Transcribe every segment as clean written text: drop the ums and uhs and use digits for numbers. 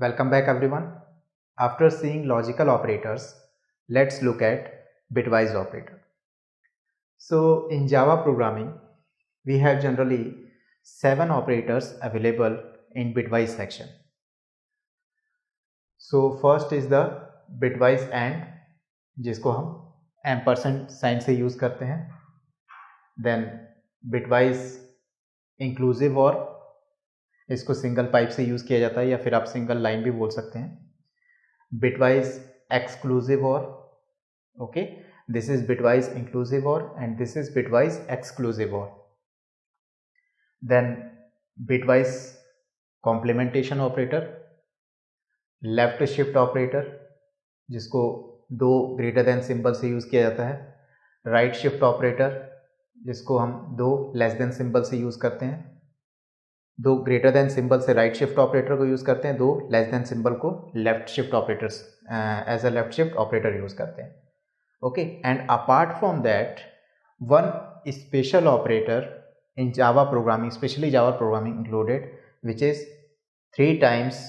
Welcome back everyone. After seeing logical operators, let's look at bitwise operator. So in Java programming, we have generally 7 operators available in bitwise section. So first is the bitwise AND, जिसको हम ampersand sign से use करते हैं. Then bitwise inclusive और, इसको single pipe से use किया जाता है या फिर आप सिंगल लाइन भी बोल सकते हैं. bitwise exclusive or, okay, this is bitwise inclusive or and this is bitwise exclusive or. Then bitwise complementation operator, left shift operator जिसको 2 ग्रेटर देन सिंबल से यूज किया जाता है. राइट शिफ्ट ऑपरेटर जिसको हम 2 लेस देन सिंबल से use करते हैं. 2 ग्रेटर देन सिंबल से राइट शिफ्ट ऑपरेटर को यूज करते हैं, 2 लेस देन सिंबल को left shift operators as a left shift operator use करते हैं. Okay, and apart from that one special operator in Java programming, specially Java programming included, which is 3 times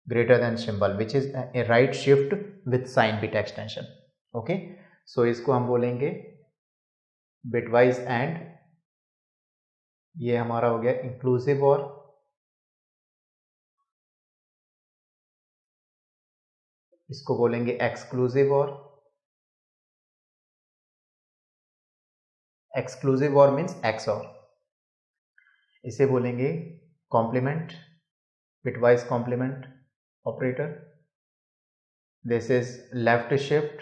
greater than symbol, which is a right shift with sign bit extension. Okay, so इसको हम बोलेंगे bitwise and, ये हमारा हो गया inclusive और, इसको बोलेंगे एक्सक्लूसिव और. एक्सक्लूसिव और मीन्स एक्स और. इसे बोलेंगे complement, bitwise complement operator. This is left shift,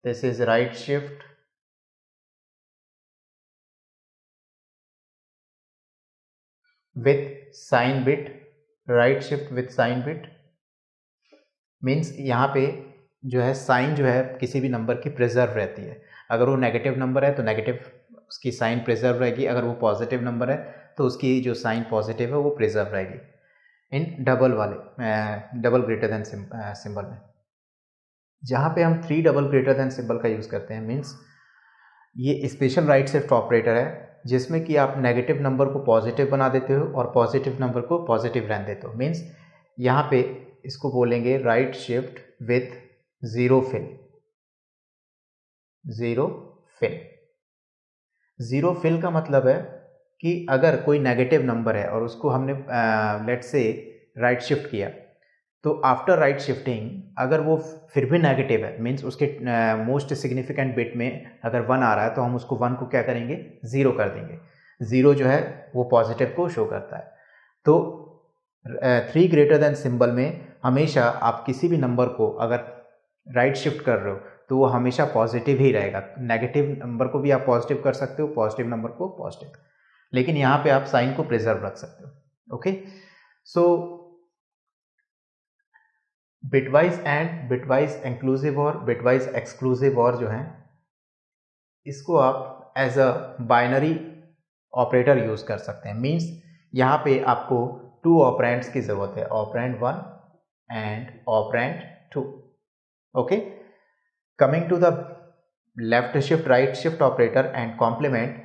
this is right shift, with sign bit. right shift with sign bit means यहाँ पे जो है साइन जो है किसी भी नंबर की प्रिजर्व रहती है. अगर वो नेगेटिव नंबर है तो नेगेटिव उसकी साइन प्रिजर्व रहेगी, अगर वो पॉजिटिव नंबर है तो उसकी जो साइन पॉजिटिव है वो प्रिजर्व रहेगी. इन डबल वाले डबल ग्रेटर देन सिंबल में, जहाँ पे हम 3 डबल ग्रेटर देन सिंबल का यूज़ करते हैं, मीन्स ये स्पेशल राइट शिफ्ट ऑपरेटर है जिसमें कि आप नेगेटिव नंबर को पॉजिटिव बना देते हो और पॉजिटिव नंबर को पॉजिटिव रहने देते हो. मीन्स यहाँ पे इसको बोलेंगे right shift with zero fill. Zero fill, zero fill का मतलब है कि अगर कोई नेगेटिव नंबर है और उसको हमने लेट्स से राइट शिफ्ट किया, तो आफ्टर राइट शिफ्टिंग अगर वो फिर भी नेगेटिव है, मीन्स उसके मोस्ट सिग्निफिकेंट बिट में अगर 1 आ रहा है तो हम उसको 1 को क्या करेंगे, 0 कर देंगे. 0 जो है वो पॉजिटिव को शो करता है. तो 3 ग्रेटर देन सिंबल में हमेशा आप किसी भी नंबर को अगर राइट शिफ्ट कर रहे हो तो वो हमेशा पॉजिटिव ही रहेगा. नेगेटिव नंबर को भी आप पॉजिटिव कर सकते हो, पॉजिटिव नंबर को पॉजिटिव, लेकिन यहाँ पे आप साइन को प्रिजर्व रख सकते हो. Okay, so bitwise and, bitwise inclusive or, bitwise exclusive or जो है, इसको आप as a binary operator use कर सकते हैं. मीन्स यहाँ पे आपको 2 ऑपरेंड्स की जरूरत है, operand 1 and operand 2. Okay, coming to the left shift right shift operator and complement,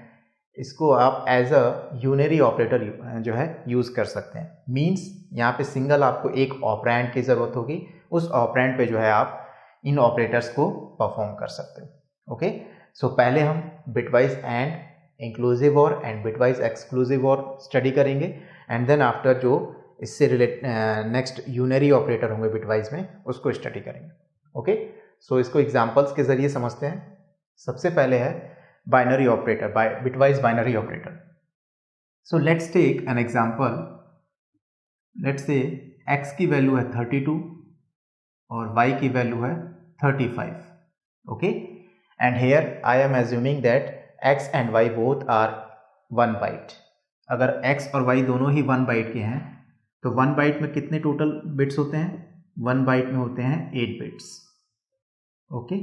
इसको आप एज अ यूनरी ऑपरेटर जो है यूज कर सकते हैं. मीन्स यहाँ पे सिंगल आपको एक ऑपरेंड की जरूरत होगी, उस ऑपरेंड पे जो है आप इन ऑपरेटर्स को परफॉर्म कर सकते हो. ओके, सो पहले हम बिटवाइज एंड, इंक्लूसिव और एंड बिटवाइज एक्सक्लूसिव और स्टडी करेंगे, एंड देन आफ्टर जो इससे रिलेट नेक्स्ट यूनरी ऑपरेटर होंगे बिटवाइज में, उसको स्टडी करेंगे. ओके, सो इसको एग्जाम्पल्स के जरिए समझते हैं. सबसे पहले है binary operator, bitwise binary operator. So let's take an example. Let's say x की वैल्यू है 32 और y की वैल्यू है 35. Okay, and here I am assuming that x and y both are 1 byte. अगर x और y दोनों ही 1 bite के हैं तो 1 बाइट में कितने टोटल बिट्स होते हैं, 1 बाइट में होते हैं 8 bits. Okay,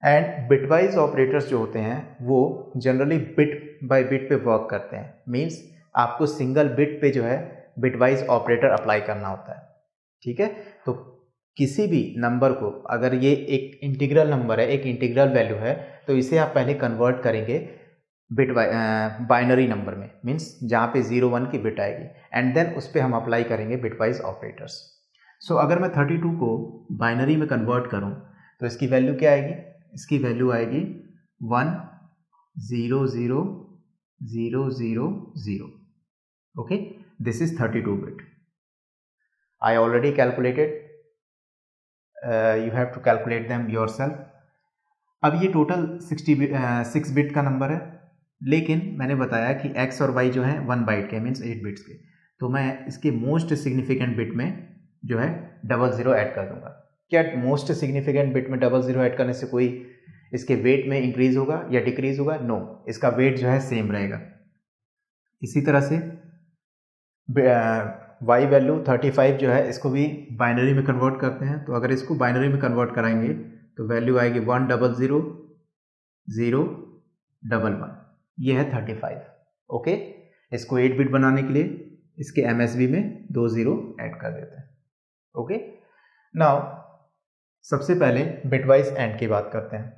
and bitwise operators जो होते हैं वो जनरली बिट बाय बिट पे वर्क करते हैं. मींस आपको सिंगल बिट पे जो है बिटवाइज ऑपरेटर अप्लाई करना होता है. ठीक है, तो किसी भी नंबर को, अगर ये एक इंटीग्रल नंबर है, एक इंटीग्रल वैल्यू है, तो इसे आप पहले कन्वर्ट करेंगे बिट बाइनरी नंबर में, मीन्स जहाँ पे 0 1 की बिट आएगी, एंड देन उस पर हम अप्लाई करेंगे बिटवाइज ऑपरेटर्स। सो अगर मैं 32 को बाइनरी में कन्वर्ट करूँ तो इसकी वैल्यू क्या आएगी? इसकी वैल्यू आएगी 1 0 0 0 0 0। Okay, this is 32 bit. I already calculated, you have to calculate them yourself. अब ये टोटल 6 बिट का नंबर है, लेकिन मैंने बताया कि x और y जो है 1 बाइट के, मीन्स 8 बिट्स के, तो मैं इसके मोस्ट सिग्निफिकेंट बिट में जो है 00 ऐड कर दूंगा। क्या मोस्ट सिग्निफिकेंट बिट में 00 ऐड करने से कोई इसके वेट में इंक्रीज होगा या डिक्रीज होगा? नो, इसका वेट जो है सेम रहेगा। इसी तरह से y वैल्यू 35 जो है, इसको भी बाइनरी में कन्वर्ट करते हैं। तो अगर इसको बाइनरी में कन्वर्ट कराएंगे तो वैल्यू आएगी 1 0 0 0 1 1। ये है 35। ओके, इसको 8 बिट बनाने के लिए इसके MSB में 2 0 ऐड कर देते हैं। ओके, नाउ सबसे पहले बिटवाइज एंड की बात करते हैं।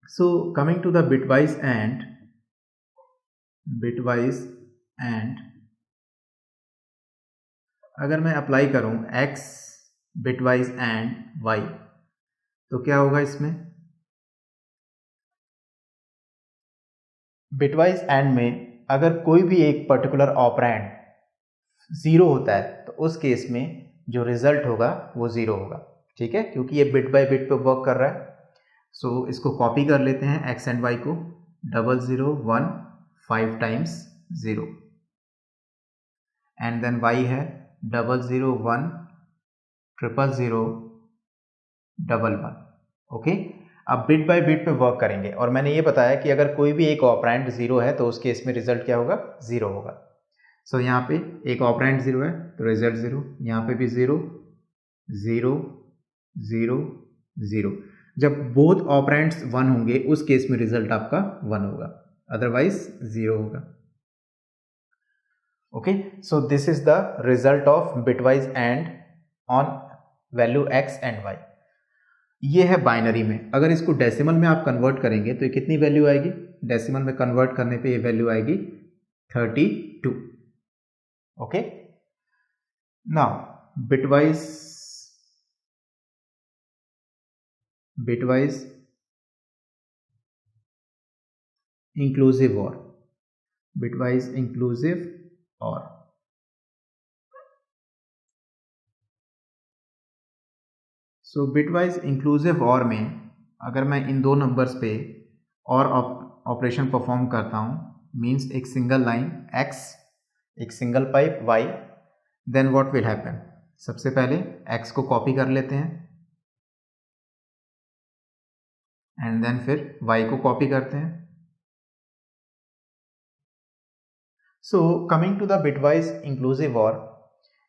So coming to the bitwise and, अगर मैं अप्लाई करूं x बिटवाइज एंड y तो क्या होगा? इसमें बिटवाइज एंड में अगर कोई भी एक पर्टिकुलर ऑपरेंड 0 होता है तो उस केस में जो रिजल्ट होगा वो 0 होगा। ठीक है, क्योंकि ये बिट बाय बिट पे वर्क कर रहा है। सो इसको कॉपी कर लेते हैं x एंड y को। 0 0 1 5 टाइम्स 0, एंड देन y है 0 0 1 0 0 1 1। ओके, अब बिट बाय बिट पे वर्क करेंगे, और मैंने ये बताया कि अगर कोई भी एक ऑपरेंड 0 है तो उस केस में रिजल्ट क्या होगा? 0 होगा। सो यहाँ पे एक ऑपरेंड 0 है तो रिजल्ट 0, यहाँ पे भी 0 0 0 0। जब बोथ ऑपरेंड्स 1 होंगे उस केस में रिजल्ट आपका 1 होगा, अदरवाइज 0 होगा। Okay, so this is the result of bitwise and on value x and y। ये है बाइनरी में। अगर इसको डेसिमल में आप कन्वर्ट करेंगे तो ये कितनी वैल्यू आएगी? डेसिमल में कन्वर्ट करने पे ये वैल्यू आएगी 32। Okay, now bitwise inclusive or, bitwise inclusive और। सो बिटवाइज इंक्लूसिव और में अगर मैं इन दो नंबर्स पे और ऑपरेशन परफॉर्म करता हूँ, मीन्स एक सिंगल लाइन x, एक single pipe y, then what will happen? सबसे पहले x को कॉपी कर लेते हैं एंड देन फिर y को कॉपी करते हैं। So coming to the bitwise inclusive or,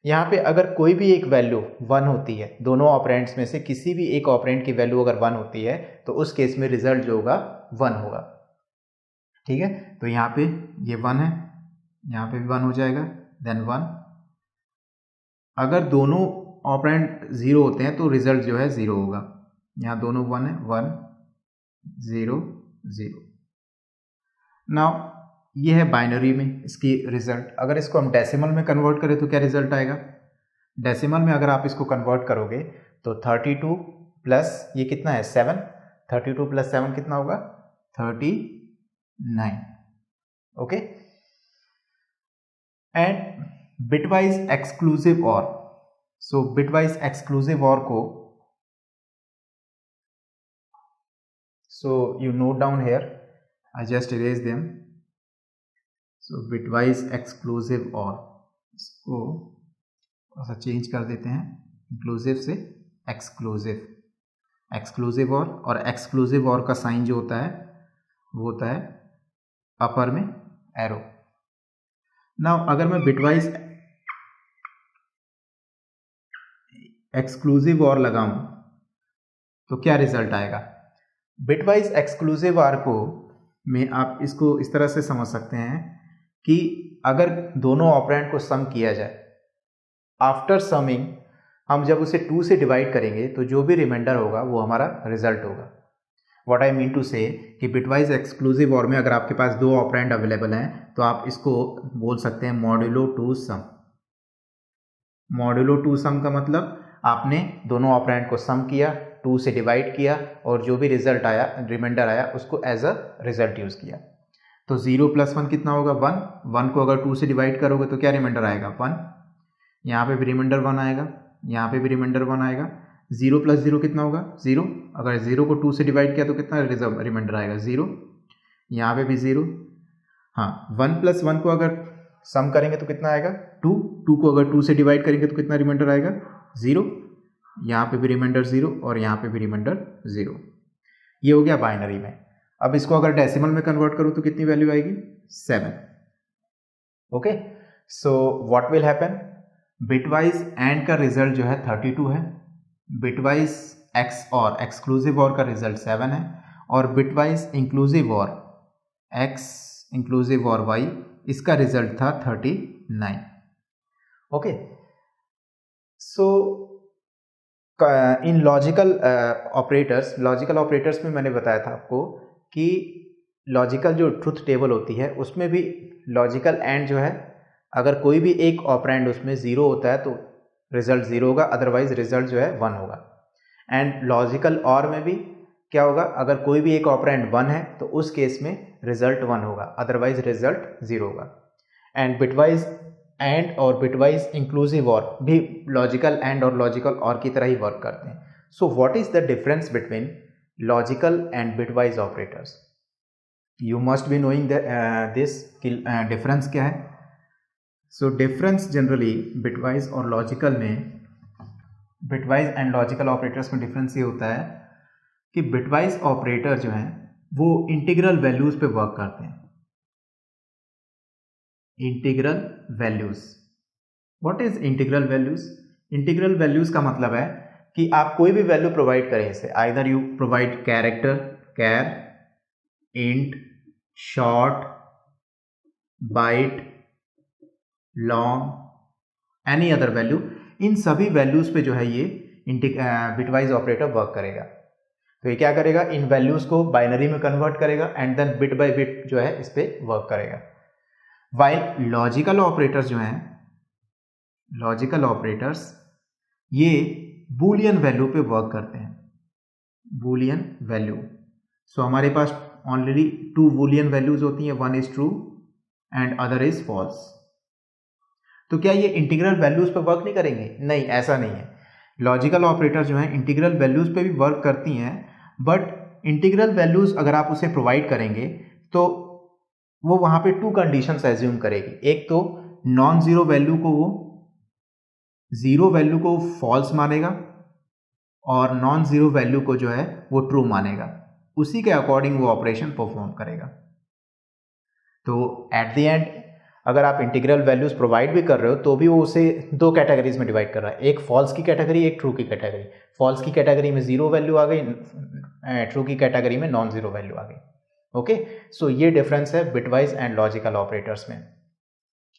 यहाँ पे अगर कोई भी एक वैल्यू 1 होती है, दोनों ऑपरेंड्स में से किसी भी एक ऑपरेंड की वैल्यू अगर 1 होती है तो उस केस में रिजल्ट जो होगा 1 होगा। ठीक है, तो यहाँ पे ये 1 है, यहाँ पे भी 1 हो जाएगा, देन 1। अगर दोनों ऑपरेंड 0 होते हैं तो रिजल्ट जो है 0 होगा। यहाँ दोनों 1 है, 1 0 0। नाउ ये है बाइनरी में इसकी रिजल्ट। अगर इसको हम डेसिमल में कन्वर्ट करें तो क्या रिजल्ट आएगा? डेसिमल में अगर आप इसको कन्वर्ट करोगे तो 32 प्लस ये कितना है? 7। 32 प्लस 7 कितना होगा? 39। ओके, एंड बिटवाइज एक्सक्लूसिव और। सो बिटवाइज एक्सक्लूसिव और को, so you note down here, I just erase them. So bitwise exclusive और, इसको थोड़ा सा चेंज कर देते हैं, इंक्लूसिव से एक्सक्लूसिव। एक्सक्लूसिव और एक्सक्लूसिव और का साइन जो होता है वो होता है अपर में एरो। नाउ अगर मैं बिटवाइज एक्सक्लूसिव और लगाऊं तो क्या रिजल्ट आएगा? बिटवाइज एक्सक्लूसिव आर को में आप इसको इस तरह से समझ सकते हैं कि अगर दोनों ऑपरेंड को सम किया जाए, आफ्टर समिंग हम जब उसे 2 से डिवाइड करेंगे तो जो भी रिमाइंडर होगा वो हमारा रिजल्ट होगा। व्हाट आई मीन टू से कि बिटवाइज एक्सक्लूसिव और में अगर आपके पास दो ऑपरेंड अवेलेबल हैं तो आप इसको बोल सकते हैं modulo to some. Modulo to some का मतलब आपने दोनों ऑपरेंड को सम किया, 2 से डिवाइड किया और जो भी रिजल्ट आया, रिमाइंडर आया, उसको एज अ रिजल्ट यूज़ किया। तो 0 + 1 कितना होगा 1। 1 को अगर 2 से डिवाइड करोगे तो क्या रिमाइंडर आएगा 1। यहाँ पे भी रिमाइंडर 1 आएगा, यहाँ पे भी रिमाइंडर 1 आएगा। 0 + 0 कितना होगा 0। अगर 0 को 2 से डिवाइड किया तो कितना रिमाइंडर आएगा 0। यहाँ पे भी 0। हाँ, 1 + 1 को अगर सम करेंगे तो कितना आएगा 2। 2 को अगर 2 से डिवाइड करेंगे तो कितना रिमाइंडर आएगा 0। यहाँ पे भी रिमाइंडर 0 और यहाँ पे भी रिमाइंडर 0। ये हो गया बाइनरी में। अब इसको अगर डेसिमल में कन्वर्ट करूँ तो कितनी वैल्यू आएगी 7। Okay, so what will happen, bitwise and का रिजल्ट जो है 32 है, बिटवाइज एक्स और एक्सक्लूसिव और का रिजल्ट 7 है, और बिटवाइज इंक्लूसिव और एक्स इंक्लूसिव और वाई इसका रिजल्ट था 39। ओके, सो इन लॉजिकल ऑपरेटर्स में मैंने बताया था आपको कि लॉजिकल जो ट्रुथ टेबल होती है उसमें भी लॉजिकल एंड जो है, अगर कोई भी एक ऑपरेंड उसमें 0 होता है तो रिजल्ट 0 होगा, अदरवाइज रिजल्ट जो है 1 होगा। एंड लॉजिकल और में भी क्या होगा, अगर कोई भी एक ऑपरेंड 1 है तो उस केस में रिजल्ट 1 होगा, अदरवाइज रिजल्ट 0 होगा। एंड बिटवाइज एंड और बिटवाइज इंक्लूसिव और भी लॉजिकल एंड और लॉजिकल और की तरह ही वर्क करते हैं। So what is the difference between logical and bitwise operators? You must be knowing this difference क्या है। सो डिफरेंस जनरली बिटवाइज और लॉजिकल में, बिटवाइज एंड लॉजिकल ऑपरेटर्स में डिफरेंस ये होता है कि बिटवाइज ऑपरेटर जो हैं वो इंटीग्रल वैल्यूज पे वर्क करते हैं। Integral values, what is integral values? Integral values का मतलब है कि आप कोई भी वैल्यू प्रोवाइड करें इसे, either you provide character, char, int, short, byte, long, any other value, इन सभी वैल्यूज पे जो है ये बिटवाइज ऑपरेटर वर्क करेगा। तो ये क्या करेगा, इन वैल्यूज को बाइनरी में कन्वर्ट करेगा and then bit by bit जो है इस पे वर्क करेगा। वाइल लॉजिकल ऑपरेटर्स जो हैं, लॉजिकल ऑपरेटर्स ये बूलियन वैल्यू पे वर्क करते हैं, बूलियन वैल्यू। सो हमारे पास ऑनली 2 बूलियन वैल्यूज होती हैं, one is true and other is false. तो क्या ये इंटीग्रल वैल्यूज पे वर्क नहीं करेंगे? नहीं, ऐसा नहीं है। लॉजिकल ऑपरेटर जो हैं इंटीग्रल वैल्यूज पे भी वर्क करती हैं, बट इंटीग्रल वैल्यूज अगर आप उसे प्रोवाइड करेंगे तो वो वहां पे 2 कंडीशंस एज्यूम करेगी। एक तो नॉन जीरो वैल्यू को वो जीरो वैल्यू को फॉल्स मानेगा और नॉन जीरो वैल्यू को जो है वो ट्रू मानेगा, उसी के अकॉर्डिंग वो ऑपरेशन परफॉर्म करेगा। तो एट द एंड अगर आप इंटीग्रल वैल्यूज प्रोवाइड भी कर रहे हो तो भी वो उसे 2 कैटेगरीज में डिवाइड कर रहा है, एक फॉल्स की कैटेगरी, एक ट्रू की कैटेगरी। फॉल्स की कैटेगरी में 0 वैल्यू आ गई, ट्रू की कैटेगरी में नॉन जीरो वैल्यू आ गई। ओके, सो ये डिफरेंस है बिटवाइज एंड लॉजिकल ऑपरेटर्स में।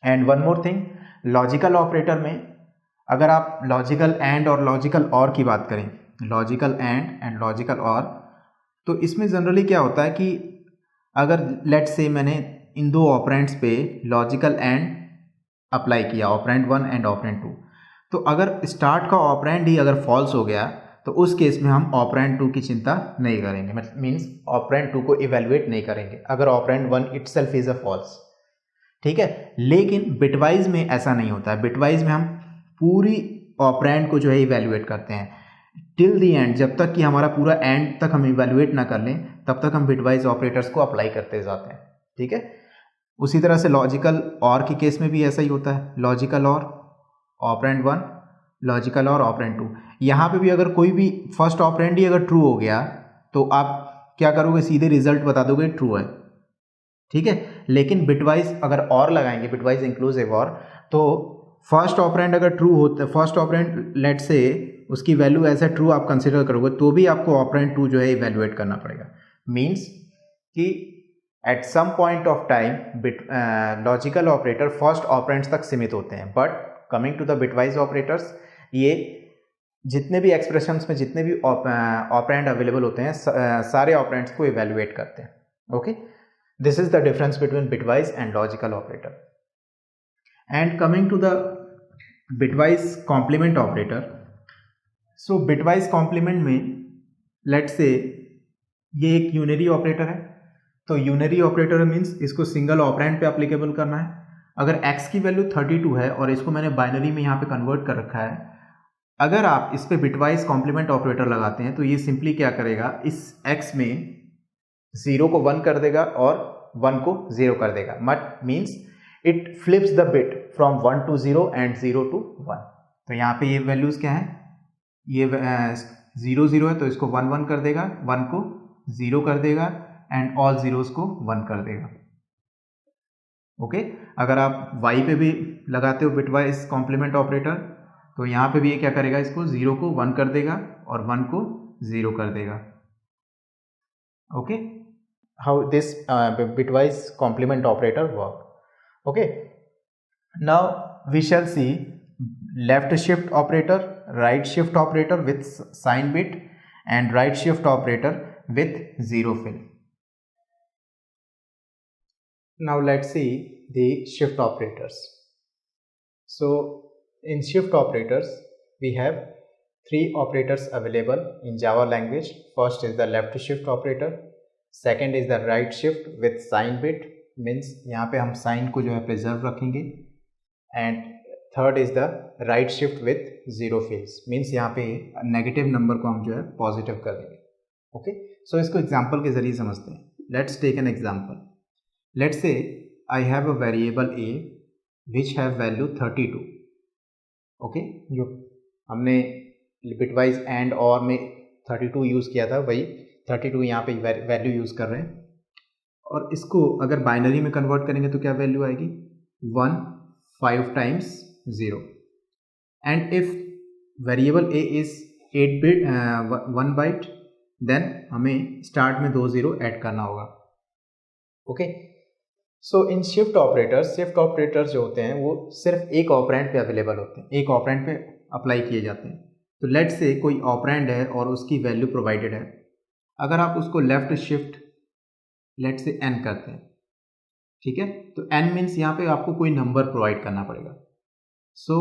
And one more thing, logical operator में अगर आप लॉजिकल एंड और लॉजिकल और की बात करें, लॉजिकल एंड लॉजिकल और, तो इसमें जनरली क्या होता है कि अगर लेट्स से मैंने इन 2 ऑपरेंड्स पे लॉजिकल एंड अप्लाई किया, ऑपरेंड 1 एंड ऑपरेंड 2, तो अगर स्टार्ट का ऑपरेंड ही अगर फॉल्स हो गया तो उस केस में हम ऑपरेंड 2 की चिंता नहीं करेंगे, मीन्स ऑपरेंड 2 को इवेल्युएट नहीं करेंगे अगर operand 1 itself is a false. ठीक है, लेकिन बिटवाइज में ऐसा नहीं होता है। बिटवाइज में हम पूरी ऑपरेंड को जो है इवेल्युएट करते हैं टिल दी एंड, जब तक कि हमारा पूरा एंड तक हम इवेल्युएट ना कर लें तब तक हम बिटवाइज ऑपरेटर्स को अप्लाई करते जाते हैं। ठीक है, उसी तरह से लॉजिकल और के केस में भी ऐसा ही होता है, लॉजिकल और ऑपरेंड 1, लॉजिकल और ऑपरेंड 2। यहाँ पे भी अगर कोई भी फर्स्ट ऑपरेंड ही अगर ट्रू हो गया तो आप क्या करोगे, सीधे रिजल्ट बता दोगे ट्रू है। ठीक है, लेकिन बिटवाइज अगर और लगाएंगे, बिटवाइज इंक्लूसिव और, तो फर्स्ट ऑपरेंड अगर ट्रू होता है, फर्स्ट ऑपरेंड लेट से उसकी वैल्यू एज ए ट्रू आप कंसिडर करोगे तो भी आपको ऑपरेंड 2 जो है इवेल्युएट करना पड़ेगा। मीन्स कि at some point of time logical operator first operands तक सीमित होते हैं, but coming to the bitwise operators ये जितने भी एक्सप्रेशंस में जितने भी ऑपरेंड अवेलेबल होते हैं सारे ऑपरेंड्स को इवेल्युएट करते हैं. Okay, this is the difference between bitwise and logical operator. And coming to the bitwise complement operator. So bitwise complement में लेट्स से ये एक यूनरी ऑपरेटर है. तो यूनरी ऑपरेटर मीन्स इसको सिंगल ऑपरेंड पे अप्लीकेबल करना है. अगर x की वैल्यू 32 है और इसको मैंने बाइनरी में यहाँ पे कन्वर्ट कर रखा है, अगर आप इस पे बिटवाइज कॉम्प्लीमेंट ऑपरेटर लगाते हैं तो ये सिंपली क्या करेगा, इस x में 0 को 1 कर देगा और 1 को 0 कर देगा. मट means it flips the bit from 1 to 0 and 0 to 1. तो यहाँ पे ये वैल्यूज क्या है, ये 0 0 है तो इसको 1 1 कर देगा, 1 को 0 कर देगा एंड ऑल जीरोस को 1 कर देगा. ओके, अगर आप y पे भी लगाते हो बिटवाइज कॉम्प्लीमेंट ऑपरेटर तो यहाँ पे भी ये क्या करेगा, इसको 0 को 1 कर देगा और 1 को 0 कर देगा. Okay, how this bitwise complement operator work. Okay, now we shall see left shift operator, right shift operator with sign bit and right shift operator with 0 fill. Now let's see the shift operators. So in shift operators we have 3 operators available in Java language. First is the left shift operator, second is the right shift with sign bit, means यहाँ पे हम sign को जो है preserve रखेंगे, and third is the right shift with 0 fills, means यहाँ पे negative number को हम जो है positive कर देंगे. ओके, सो इसको एग्जाम्पल के जरिए समझते हैं. Let's take an example. Let's say I have a variable A which have value 32. Okay, जो हमने बिटवाइज एंड और में 32 यूज़ किया था वही 32 यहाँ पे वैल्यू यूज़ कर रहे हैं. और इसको अगर बाइनरी में कन्वर्ट करेंगे तो क्या वैल्यू आएगी, 1 5 times 0. And if variable A is 8 bit 1 byte, then हमें स्टार्ट में 2 0 ऐड करना होगा. Okay, so in shift operators जो होते हैं वो सिर्फ एक ऑपरेंड पे अवेलेबल होते हैं, एक ऑपरेंड पे अप्लाई किए जाते हैं. तो लेट्स से कोई ऑपरेंड है और उसकी वैल्यू प्रोवाइडेड है. अगर आप उसको left shift let's say n करते हैं, ठीक है, तो n मीन्स यहाँ पे आपको कोई नंबर प्रोवाइड करना पड़ेगा. So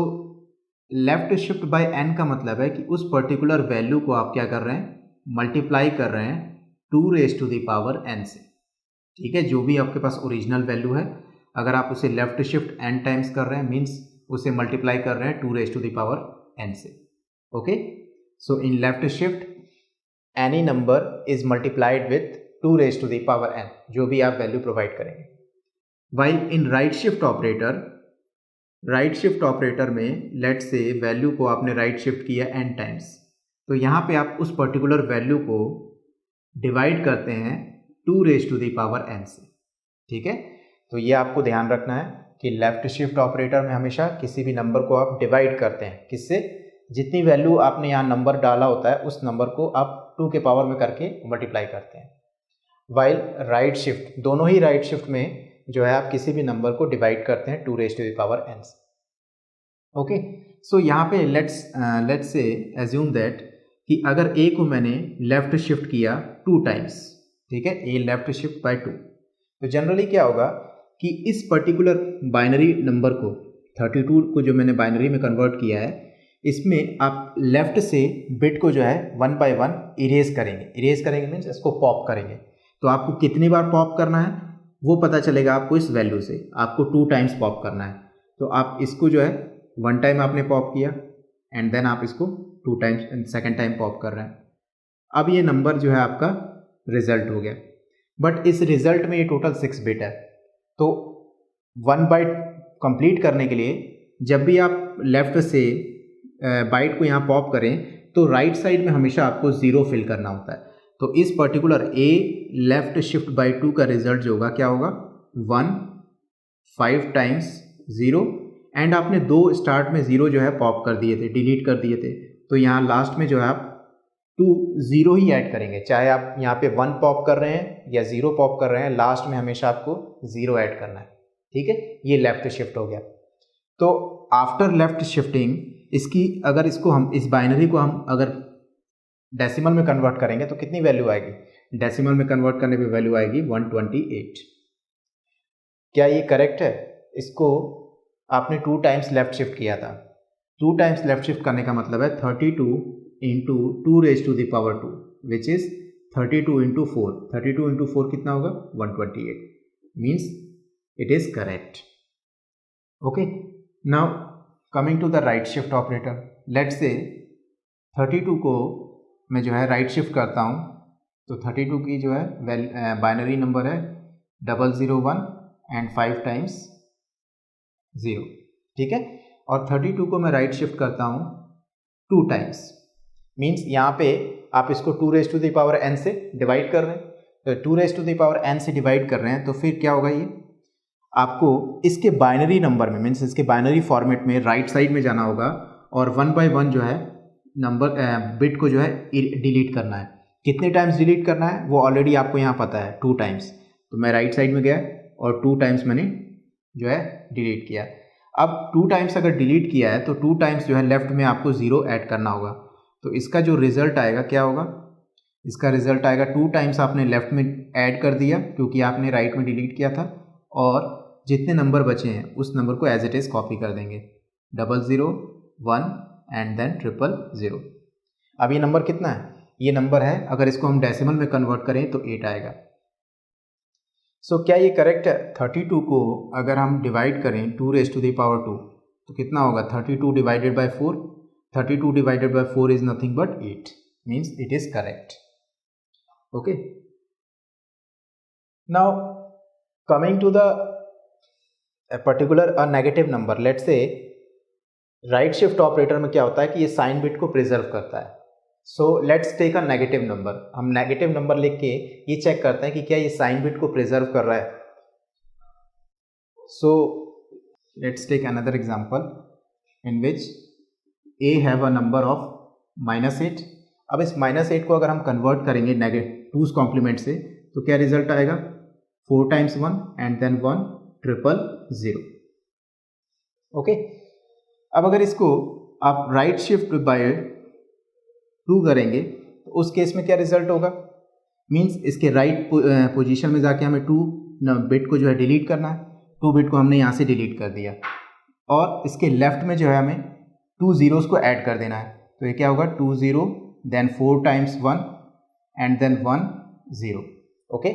left shift by n का मतलब है कि उस पर्टिकुलर वैल्यू को आप क्या कर रहे हैं, मल्टीप्लाई कर रहे हैं 2 raised to the power n से. ठीक है, जो भी आपके पास ओरिजिनल वैल्यू है अगर आप उसे लेफ्ट शिफ्ट n टाइम्स कर रहे हैं मीन्स उसे मल्टीप्लाई कर रहे हैं 2 raised to the power n से. Okay, so in left shift any number is multiplied with 2 raised to the power n, जो भी आप वैल्यू प्रोवाइड करेंगे. While in right shift operator में लेट्स से वैल्यू को आपने राइट शिफ्ट किया n टाइम्स, तो यहाँ पे आप उस पर्टिकुलर वैल्यू को डिवाइड करते हैं 2 raised to the power n से. ठीक है, तो ये आपको ध्यान रखना है कि लेफ्ट शिफ्ट ऑपरेटर में हमेशा किसी भी नंबर को आप डिवाइड करते हैं किससे, जितनी वैल्यू आपने यहाँ नंबर डाला होता है उस नंबर को आप 2 के पावर में करके मल्टीप्लाई करते हैं. वाइल राइट शिफ्ट, दोनों ही राइट शिफ्ट में जो है आप किसी भी नंबर को डिवाइड करते हैं 2 raised to the power n से. ओके, सो यहाँ पे लेट्स से एज्यूम दैट कि अगर a को मैंने लेफ्ट शिफ्ट किया 2 टाइम्स, ठीक है, a लेफ्ट शिफ्ट बाय 2, तो जनरली क्या होगा कि इस पर्टिकुलर बाइनरी नंबर को 32 को जो मैंने बाइनरी में कन्वर्ट किया है इसमें आप लेफ्ट से बिट को जो है 1 by 1 इरेज करेंगे मीन्स इसको पॉप करेंगे. तो आपको कितनी बार पॉप करना है वो पता चलेगा आपको इस वैल्यू से, आपको 2 टाइम्स पॉप करना है. तो आप इसको जो है 1 टाइम आपने पॉप किया एंड देन आप इसको 2 टाइम्स सेकेंड टाइम पॉप कर रहे हैं. अब ये नंबर जो है आपका रिजल्ट हो गया, बट इस रिजल्ट में ये टोटल 6 बिट है. तो 1 बाइट कंप्लीट करने के लिए जब भी आप लेफ्ट से बाइट को यहाँ पॉप करें तो राइट साइड में हमेशा आपको 0 फिल करना होता है. तो इस particular a left shift by 2 का रिजल्ट जो होगा क्या होगा, 1 5 टाइम्स 0 एंड आपने 2 स्टार्ट में 0 जो है पॉप कर दिए थे, डिलीट कर दिए थे. तो यहाँ लास्ट में जो है आप 2 0 ही ऐड करेंगे, चाहे आप यहाँ पे 1 पॉप कर रहे हैं या 0 पॉप कर रहे हैं, लास्ट में हमेशा आपको 0 ऐड करना है. ठीक है, ये लेफ्ट शिफ्ट हो गया. तो आफ्टर लेफ्ट शिफ्टिंग इसकी अगर इसको हम इस बाइनरी को हम अगर डेसिमल में कन्वर्ट करेंगे तो कितनी वैल्यू आएगी? डेसिमल में कन्वर्ट करने पे वैल्यू आएगी 128। क्या ये करेक्ट है? इसको आपने 2 टाइम्स लेफ्ट शिफ्ट किया था। 2 टाइम्स लेफ्ट शिफ्ट करने का मतलब है 32 into 2 raise to the power 2 which is 32 into 4। 32 into 4 कितना होगा? 128। Means it is correct. Okay, now coming to the right shift operator. Let's say 32 को मैं जो है राइट शिफ्ट करता हूँ, तो 32 की जो है बाइनरी नंबर है 001 एंड 5 टाइम्स 0, ठीक है। और 32 को मैं राइट शिफ्ट करता हूँ 2 टाइम्स, मीन्स यहाँ पे आप इसको 2 raise to the power n से डिवाइड कर रहे हैं, तो 2 raise to the power n से डिवाइड कर रहे हैं, तो फिर क्या होगा? ये आपको इसके बाइनरी नंबर में, मीन्स इसके बाइनरी फॉर्मेट में राइट साइड में जाना होगा और 1 बाय 1 जो है नंबर बिट को जो है डिलीट करना है। कितने टाइम्स डिलीट करना है वो ऑलरेडी आपको यहाँ पता है, 2 टाइम्स। तो मैं राइट साइड में गया और 2 टाइम्स मैंने जो है डिलीट किया। अब 2 टाइम्स अगर डिलीट किया है तो 2 टाइम्स जो है लेफ्ट में आपको 0 ऐड करना होगा। तो इसका जो रिजल्ट आएगा क्या होगा? इसका रिजल्ट आएगा 2 टाइम्स आपने लेफ्ट में ऐड कर दिया क्योंकि आपने राइट में डिलीट किया था, और जितने नंबर बचे हैं उस नंबर को एज इट इज़ कॉपी कर देंगे, 00 1 एंड देन 000। अब ये नंबर कितना है? ये नंबर है, अगर इसको हम डेसिमल में कन्वर्ट करें तो 8 आएगा। सो क्या ये करेक्ट है? 32 को अगर हम डिवाइड करें 2 रेज टू द पावर 2 तो कितना होगा? 32 divided by 4। 32 divided by 4 is nothing but 8, means it is correct. Okay, now coming to the particular negative number. Let's say right shift operator में क्या होता है कि ये साइन बिट को प्रिजर्व करता है। So let's take a negative number. हम नेगेटिव नंबर लिख के ये चेक करते हैं कि क्या ये साइन बिट को प्रिजर्व कर रहा है। So let's take another example in which a have a number of -8। अब इस -8 को अगर हम कन्वर्ट करेंगे टूज कॉम्प्लीमेंट से तो क्या रिजल्ट आएगा? 4 टाइम्स 1 एंड देन 1 000। ओके, अब अगर इसको आप राइट शिफ्ट बाय 2 करेंगे तो उस केस में क्या रिजल्ट होगा? मीन्स इसके राइट पोजीशन में जाके हमें 2 बिट को जो है डिलीट करना है। 2 बिट को हमने यहाँ से डिलीट कर दिया और इसके लेफ्ट में जो है हमें 2 zeros को ऐड कर देना है। तो ये क्या होगा? 2 0 then 4 times 1 and then 1 0। Okay,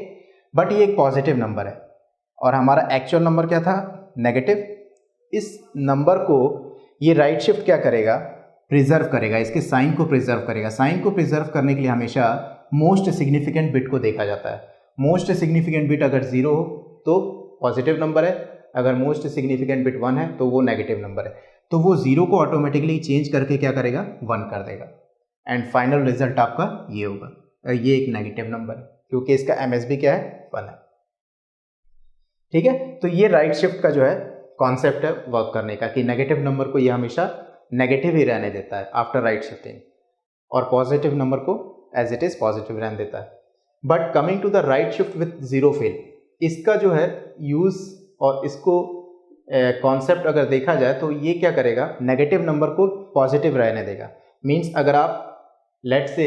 but ये एक पॉजिटिव नंबर है और हमारा एक्चुअल नंबर क्या था? नेगेटिव। इस नंबर को ये राइट शिफ्ट क्या करेगा? प्रिजर्व करेगा, इसके साइन को प्रिजर्व करेगा। साइन को प्रिजर्व करने के लिए हमेशा मोस्ट सिग्निफिकेंट बिट को देखा जाता है। मोस्ट सिग्निफिकेंट बिट अगर 0 हो तो पॉजिटिव नंबर है, अगर मोस्ट सिग्निफिकेंट बिट 1 है तो वो नेगेटिव नंबर है। तो वो 0 को ऑटोमेटिकली चेंज करके क्या करेगा? 1 कर देगा एंड फाइनल रिजल्ट आपका ये होगा। ये एक नेगेटिव नंबर है क्योंकि इसका MSB क्या है? 1 है। ठीक है, तो ये राइट शिफ्ट का जो है कॉन्सेप्ट है वर्क करने का कि नेगेटिव नंबर को ये हमेशा नेगेटिव ही रहने देता है आफ्टर राइट शिफ्टिंग और पॉजिटिव नंबर को एज इट इज पॉजिटिव रहने देता है। But coming to the right shift with 0 fill, इसका जो है यूज और इसको कॉन्सेप्ट अगर देखा जाए तो ये क्या करेगा? नेगेटिव नंबर को पॉजिटिव रहने देगा। मीन्स अगर आप लेट से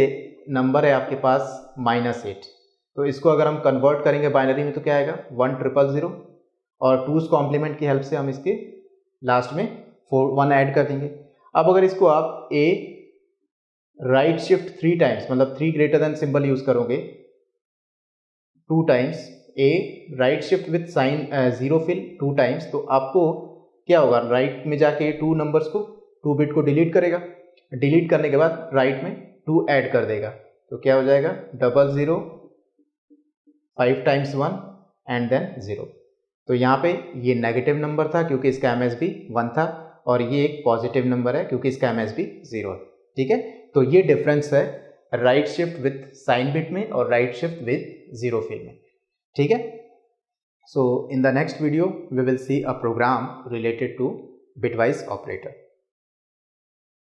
नंबर है आपके पास -8, तो इसको अगर हम कन्वर्ट करेंगे बाइनरी में तो क्या आएगा? 1000 और 2's कॉम्प्लीमेंट की हेल्प से हम इसके लास्ट में 1 ऐड कर देंगे। अब अगर इसको आप a राइट शिफ्ट 3 टाइम्स, मतलब 3 ग्रेटर देन सिंबल यूज करोगे 2 times, a right shift with sign 0 fill 2 times, तो आपको क्या होगा? राइट में जाके 2 नंबर्स को 2 बिट को डिलीट करेगा। डिलीट करने के बाद राइट में 2 ऐड कर देगा, तो क्या हो जाएगा? 00 5 टाइम्स 1 एंड देन 0। तो यहाँ पे ये नेगेटिव नंबर था क्योंकि इसका MSB 1 था और ये एक पॉजिटिव नंबर है क्योंकि इसका MSB 0 है। ठीक है, तो ये डिफरेंस है right shift with sign bit में और राइट शिफ्ट विथ 0 फिल में। ठीक है, so in the next video we will see a program related to bitwise operator.